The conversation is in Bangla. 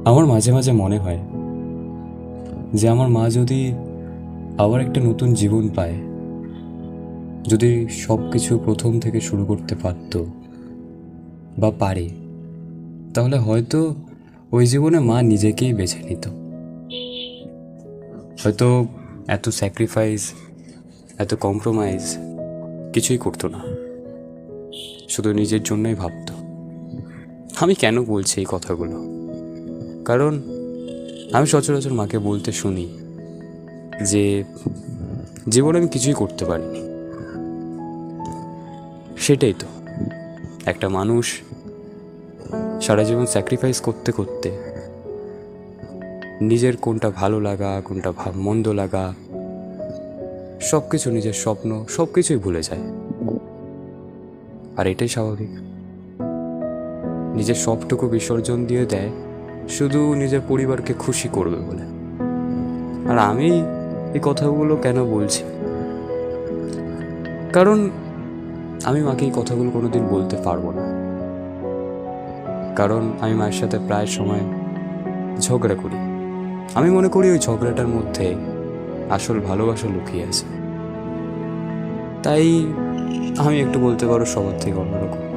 আমার মাঝে মাঝে মনে হয় যে আমার মা যদি আবার একটা নতুন জীবন পায়, যদি সব কিছু প্রথম থেকে শুরু করতে পারতো বা পারে, তাহলে হয়তো ওই জীবনে মা নিজেকেই বেছে নিত। হয়তো এত স্যাক্রিফাইস, এত কম্প্রোমাইজ কিছুই করতো না, শুধু নিজের জন্যই ভাবতো। আমি কেন বলছি এই কথাগুলো? কারণ আমি সচরাচর মাকে বলতে শুনি যে জীবনে আমি কিছুই করতে পারিনি। সেটাই তো, একটা মানুষ সারা জীবন স্যাক্রিফাইস করতে করতে নিজের কোনটা ভালো লাগা, কোনটা মন্দ লাগা, সব কিছু, নিজের স্বপ্ন, সব কিছুই ভুলে যায়। আর এটাই স্বাভাবিক। নিজের সবটুকু বিসর্জন দিয়ে দেয় শুধু নিজের পরিবারকে খুশি করবে বলে। আর আমি এই কথাগুলো কেন বলছি? কারণ আমি মাকে এই কথাগুলো কোনোদিন বলতে পারবো না। কারণ আমি মায়ের সাথে প্রায় সময় ঝগড়া করি। আমি মনে করি ওই ঝগড়াটার মধ্যে আসল ভালোবাসা লুকিয়ে আছে। তাই আমি একটু বলতে পারো সবার থেকে অন্যরকম।